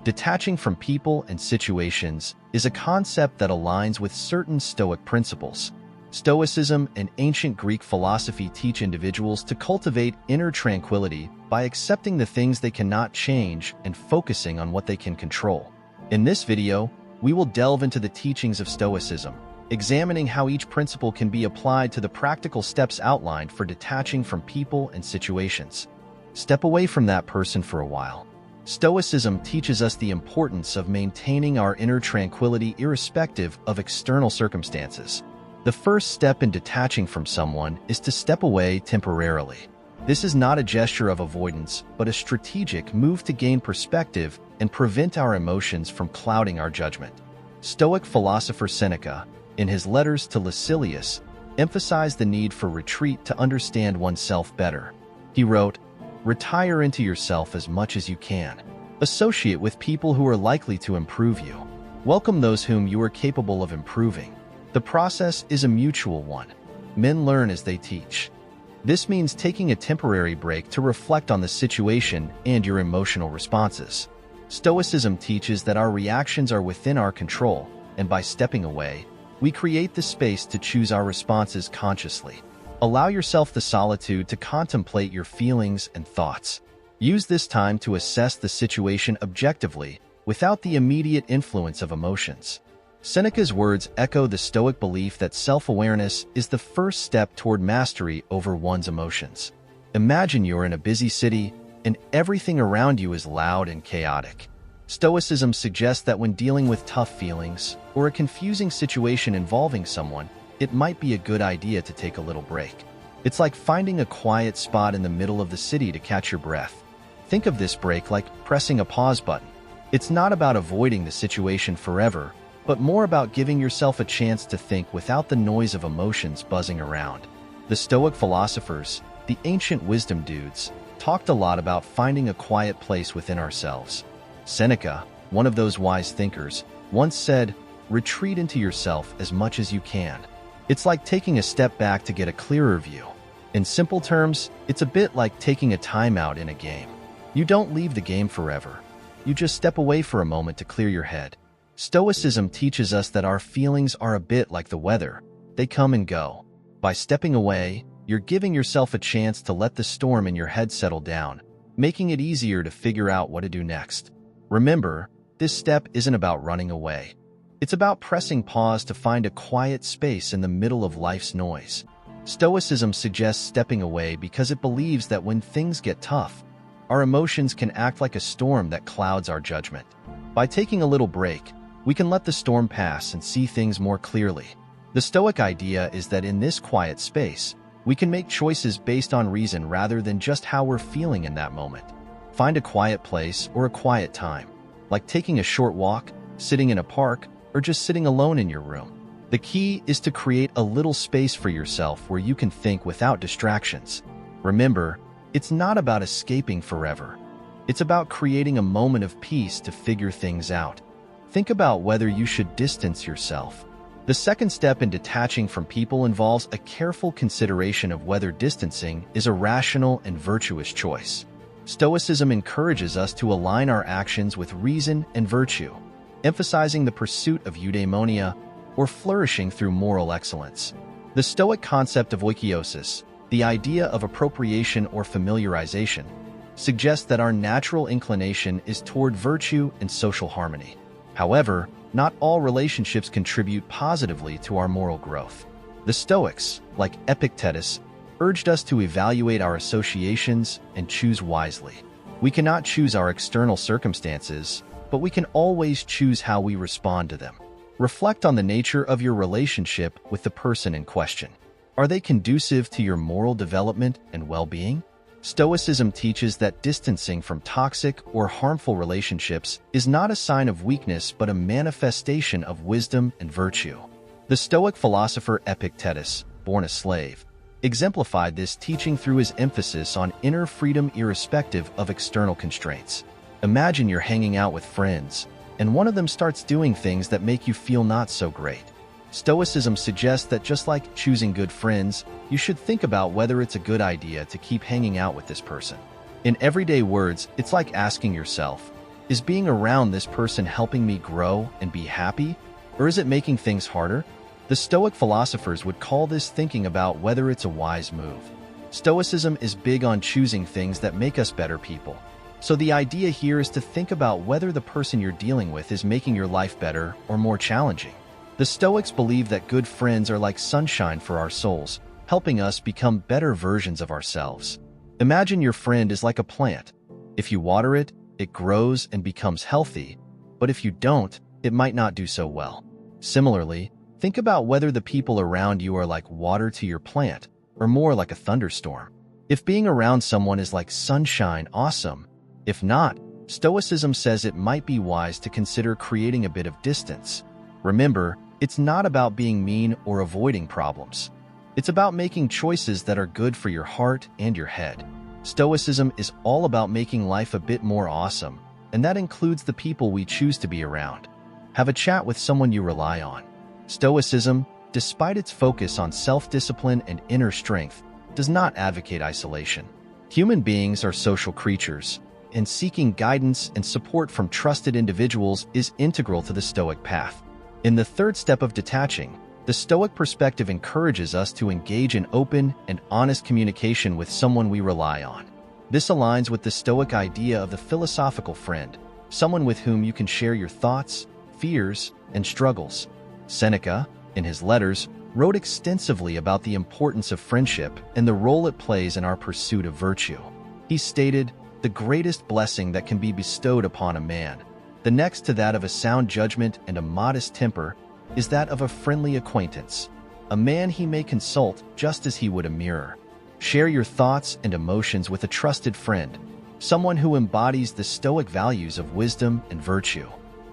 Detaching from people and situations is a concept that aligns with certain Stoic principles. Stoicism and ancient Greek philosophy teach individuals to cultivate inner tranquility by accepting the things they cannot change and focusing on what they can control. In this video, we will delve into the teachings of Stoicism, examining how each principle can be applied to the practical steps outlined for detaching from people and situations. Step away from that person for a while. Stoicism teaches us the importance of maintaining our inner tranquility irrespective of external circumstances. The first step in detaching from someone is to step away temporarily. This is not a gesture of avoidance, but a strategic move to gain perspective and prevent our emotions from clouding our judgment. Stoic philosopher Seneca, in his letters to Lucilius, emphasized the need for retreat to understand oneself better. He wrote, "Retire into yourself as much as you can. Associate with people who are likely to improve you. Welcome those whom you are capable of improving. The process is a mutual one. Men learn as they teach." This means taking a temporary break to reflect on the situation and your emotional responses. Stoicism teaches that our reactions are within our control, and by stepping away, we create the space to choose our responses consciously. Allow yourself the solitude to contemplate your feelings and thoughts. Use this time to assess the situation objectively, without the immediate influence of emotions. Seneca's words echo the Stoic belief that self-awareness is the first step toward mastery over one's emotions. Imagine you're in a busy city, and everything around you is loud and chaotic. Stoicism suggests that when dealing with tough feelings, or a confusing situation involving someone, it might be a good idea to take a little break. It's like finding a quiet spot in the middle of the city to catch your breath. Think of this break like pressing a pause button. It's not about avoiding the situation forever, but more about giving yourself a chance to think without the noise of emotions buzzing around. The Stoic philosophers, the ancient wisdom dudes, talked a lot about finding a quiet place within ourselves. Seneca, one of those wise thinkers, once said, "Retreat into yourself as much as you can." It's like taking a step back to get a clearer view. In simple terms, it's a bit like taking a timeout in a game. You don't leave the game forever. You just step away for a moment to clear your head. Stoicism teaches us that our feelings are a bit like the weather. They come and go. By stepping away, you're giving yourself a chance to let the storm in your head settle down, making it easier to figure out what to do next. Remember, this step isn't about running away. It's about pressing pause to find a quiet space in the middle of life's noise. Stoicism suggests stepping away because it believes that when things get tough, our emotions can act like a storm that clouds our judgment. By taking a little break, we can let the storm pass and see things more clearly. The Stoic idea is that in this quiet space, we can make choices based on reason rather than just how we're feeling in that moment. Find a quiet place or a quiet time, like taking a short walk, sitting in a park, or just sitting alone in your room. The key is to create a little space for yourself where you can think without distractions. Remember, it's not about escaping forever. It's about creating a moment of peace to figure things out. Think about whether you should distance yourself. The second step in detaching from people involves a careful consideration of whether distancing is a rational and virtuous choice. Stoicism encourages us to align our actions with reason and virtue, emphasizing the pursuit of eudaimonia, or flourishing through moral excellence. The Stoic concept of oikeiosis, the idea of appropriation or familiarization, suggests that our natural inclination is toward virtue and social harmony. However, not all relationships contribute positively to our moral growth. The Stoics, like Epictetus, urged us to evaluate our associations and choose wisely. We cannot choose our external circumstances, but we can always choose how we respond to them. Reflect on the nature of your relationship with the person in question. Are they conducive to your moral development and well-being? Stoicism teaches that distancing from toxic or harmful relationships is not a sign of weakness but a manifestation of wisdom and virtue. The Stoic philosopher Epictetus, born a slave, exemplified this teaching through his emphasis on inner freedom irrespective of external constraints. Imagine you're hanging out with friends, and one of them starts doing things that make you feel not so great. Stoicism suggests that just like choosing good friends, you should think about whether it's a good idea to keep hanging out with this person. In everyday words, it's like asking yourself, Is being around this person helping me grow and be happy, or is it making things harder? The Stoic philosophers would call this thinking about whether it's a wise move. Stoicism is big on choosing things that make us better people. So the idea here is to think about whether the person you're dealing with is making your life better or more challenging. The Stoics believe that good friends are like sunshine for our souls, helping us become better versions of ourselves. Imagine your friend is like a plant. If you water it, it grows and becomes healthy, but if you don't, it might not do so well. Similarly, think about whether the people around you are like water to your plant, or more like a thunderstorm. If being around someone is like sunshine, awesome. If not, Stoicism says it might be wise to consider creating a bit of distance. Remember, it's not about being mean or avoiding problems. It's about making choices that are good for your heart and your head. Stoicism is all about making life a bit more awesome, and that includes the people we choose to be around. Have a chat with someone you rely on. Stoicism, despite its focus on self-discipline and inner strength, does not advocate isolation. Human beings are social creatures, and seeking guidance and support from trusted individuals is integral to the Stoic path. In the third step of detaching, the Stoic perspective encourages us to engage in open and honest communication with someone we rely on. This aligns with the Stoic idea of the philosophical friend, someone with whom you can share your thoughts, fears, and struggles. Seneca, in his letters, wrote extensively about the importance of friendship and the role it plays in our pursuit of virtue. He stated, "The greatest blessing that can be bestowed upon a man, the next to that of a sound judgment and a modest temper, is that of a friendly acquaintance, a man he may consult just as he would a mirror. Share your thoughts and emotions with a trusted friend, someone who embodies the Stoic values of wisdom and virtue."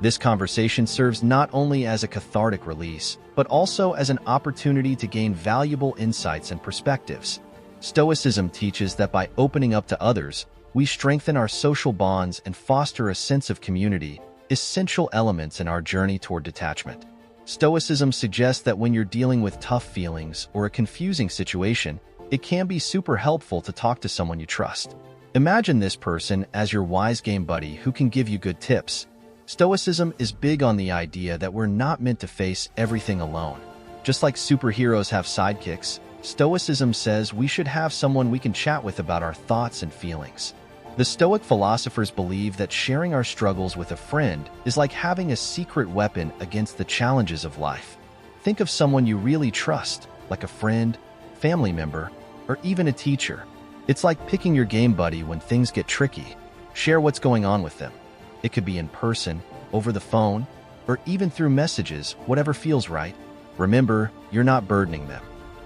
This conversation serves not only as a cathartic release, but also as an opportunity to gain valuable insights and perspectives. Stoicism teaches that by opening up to others, we strengthen our social bonds and foster a sense of community, essential elements in our journey toward detachment. Stoicism suggests that when you're dealing with tough feelings or a confusing situation, it can be super helpful to talk to someone you trust. Imagine this person as your wise game buddy who can give you good tips. Stoicism is big on the idea that we're not meant to face everything alone. Just like superheroes have sidekicks, Stoicism says we should have someone we can chat with about our thoughts and feelings. The Stoic philosophers believe that sharing our struggles with a friend is like having a secret weapon against the challenges of life. Think of someone you really trust, like a friend, family member, or even a teacher. It's like picking your game buddy when things get tricky. Share what's going on with them. It could be in person, over the phone, or even through messages, whatever feels right. Remember, you're not burdening them.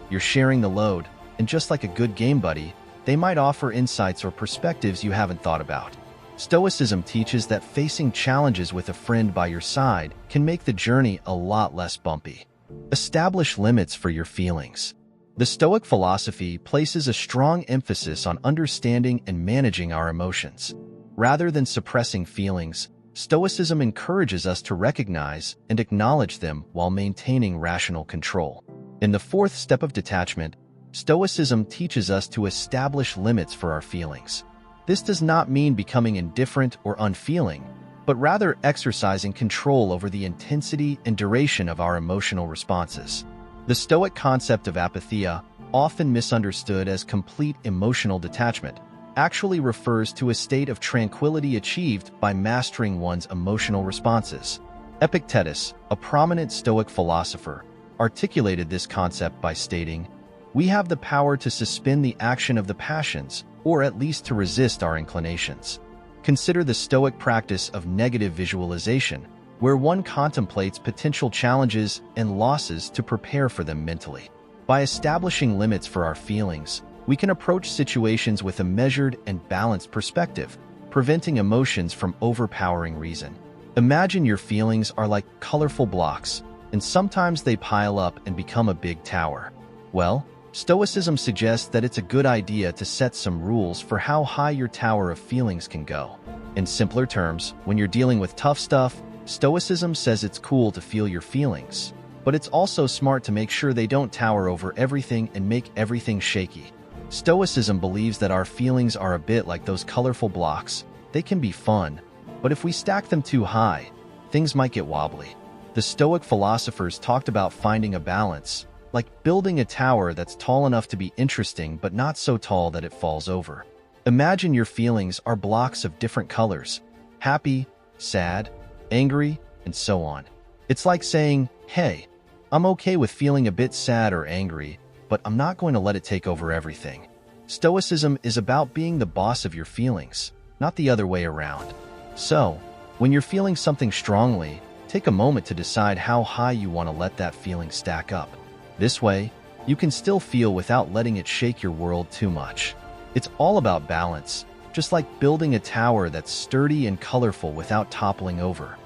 You're sharing the load, and just like a good game buddy, they might offer insights or perspectives you haven't thought about. Stoicism teaches that facing challenges with a friend by your side can make the journey a lot less bumpy. Establish limits for your feelings. The Stoic philosophy places a strong emphasis on understanding and managing our emotions. Rather than suppressing feelings, Stoicism encourages us to recognize and acknowledge them while maintaining rational control. In the fourth step of detachment, Stoicism teaches us to establish limits for our feelings. This does not mean becoming indifferent or unfeeling, but rather exercising control over the intensity and duration of our emotional responses. The Stoic concept of apatheia, often misunderstood as complete emotional detachment, actually refers to a state of tranquility achieved by mastering one's emotional responses. Epictetus, a prominent Stoic philosopher, articulated this concept by stating, "We have the power to suspend the action of the passions, or at least to resist our inclinations." Consider the Stoic practice of negative visualization, where one contemplates potential challenges and losses to prepare for them mentally. By establishing limits for our feelings, we can approach situations with a measured and balanced perspective, preventing emotions from overpowering reason. Imagine your feelings are like colorful blocks, and sometimes they pile up and become a big tower. Well, Stoicism suggests that it's a good idea to set some rules for how high your tower of feelings can go. In simpler terms, when you're dealing with tough stuff, Stoicism says it's cool to feel your feelings, but it's also smart to make sure they don't tower over everything and make everything shaky. Stoicism believes that our feelings are a bit like those colorful blocks. They can be fun, But if we stack them too high, things might get wobbly. The Stoic philosophers talked about finding a balance, like building a tower that's tall enough to be interesting but not so tall that it falls over. Imagine your feelings are blocks of different colors: happy, sad, angry, and so on. It's like saying, hey, I'm okay with feeling a bit sad or angry, but I'm not going to let it take over everything. Stoicism is about being the boss of your feelings, not the other way around. So, when you're feeling something strongly, take a moment to decide how high you want to let that feeling stack up. This way, you can still feel without letting it shake your world too much. It's all about balance, just like building a tower that's sturdy and colorful without toppling over.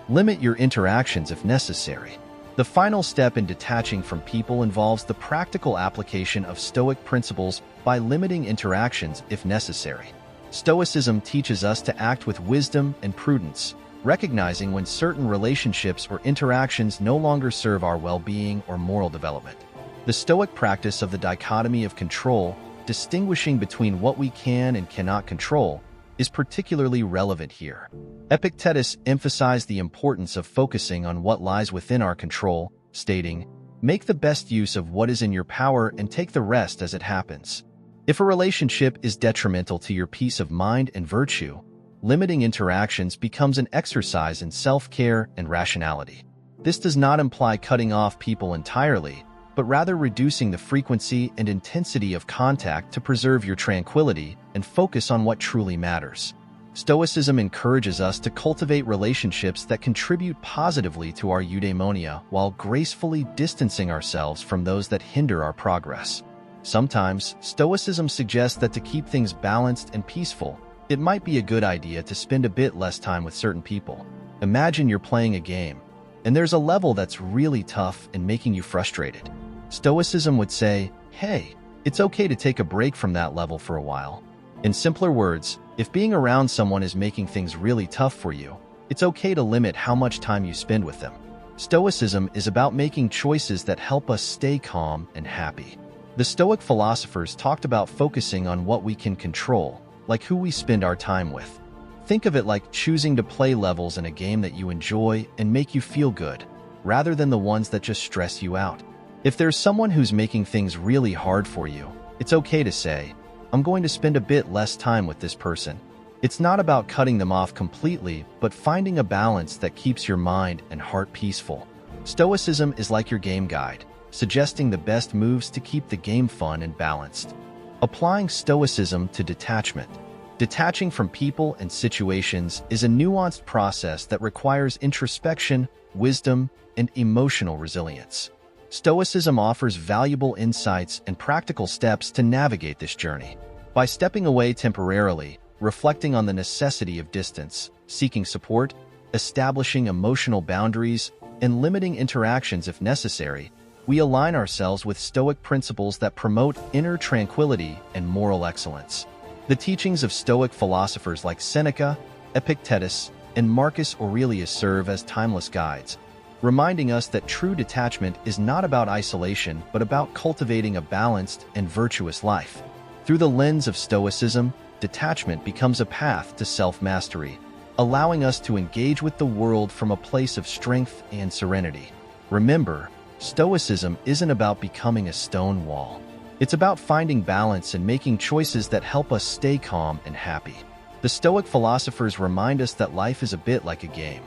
Limit your interactions if necessary. The final step in detaching from people involves the practical application of Stoic principles by limiting interactions if necessary. Stoicism teaches us to act with wisdom and prudence, recognizing when certain relationships or interactions no longer serve our well-being or moral development. The Stoic practice of the dichotomy of control, distinguishing between what we can and cannot control, is particularly relevant here. Epictetus emphasized the importance of focusing on what lies within our control, stating, "Make the best use of what is in your power and take the rest as it happens." If a relationship is detrimental to your peace of mind and virtue, limiting interactions becomes an exercise in self-care and rationality. This does not imply cutting off people entirely, but rather reducing the frequency and intensity of contact to preserve your tranquility and focus on what truly matters. Stoicism encourages us to cultivate relationships that contribute positively to our eudaimonia while gracefully distancing ourselves from those that hinder our progress. Sometimes, Stoicism suggests that to keep things balanced and peaceful, it might be a good idea to spend a bit less time with certain people. Imagine you're playing a game, and there's a level that's really tough and making you frustrated. Stoicism would say, hey, it's okay to take a break from that level for a while. In simpler words, if being around someone is making things really tough for you, it's okay to limit how much time you spend with them. Stoicism is about making choices that help us stay calm and happy. The Stoic philosophers talked about focusing on what we can control, like who we spend our time with. Think of it like choosing to play levels in a game that you enjoy and make you feel good, rather than the ones that just stress you out. If there's someone who's making things really hard for you, it's okay to say, I'm going to spend a bit less time with this person. It's not about cutting them off completely, but finding a balance that keeps your mind and heart peaceful. Stoicism is like your game guide, suggesting the best moves to keep the game fun and balanced. Applying Stoicism to detachment. Detaching from people and situations is a nuanced process that requires introspection, wisdom, and emotional resilience. Stoicism offers valuable insights and practical steps to navigate this journey. By stepping away temporarily, reflecting on the necessity of distance, seeking support, establishing emotional boundaries, and limiting interactions if necessary, we align ourselves with Stoic principles that promote inner tranquility and moral excellence. The teachings of Stoic philosophers like Seneca, Epictetus, and Marcus Aurelius serve as timeless guides, reminding us that true detachment is not about isolation but about cultivating a balanced and virtuous life. Through the lens of Stoicism, detachment becomes a path to self-mastery, allowing us to engage with the world from a place of strength and serenity. Remember, Stoicism isn't about becoming a stone wall. It's about finding balance and making choices that help us stay calm and happy. The Stoic philosophers remind us that life is a bit like a game.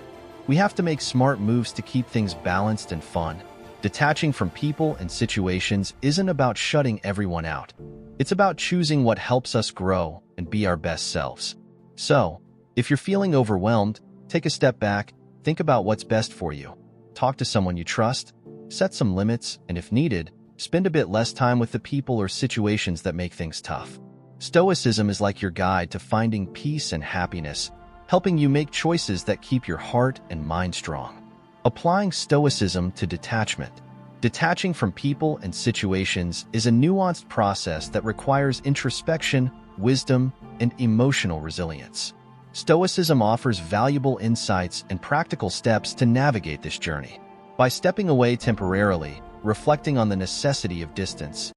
We have to make smart moves to keep things balanced and fun. Detaching from people and situations isn't about shutting everyone out. It's about choosing what helps us grow and be our best selves. So, if you're feeling overwhelmed, take a step back, think about what's best for you. Talk to someone you trust, set some limits, and if needed, spend a bit less time with the people or situations that make things tough. Stoicism is like your guide to finding peace and happiness, helping you make choices that keep your heart and mind strong. Applying Stoicism to detachment. Detaching from people and situations is a nuanced process that requires introspection, wisdom, and emotional resilience. Stoicism offers valuable insights and practical steps to navigate this journey. By stepping away temporarily, reflecting on the necessity of distance,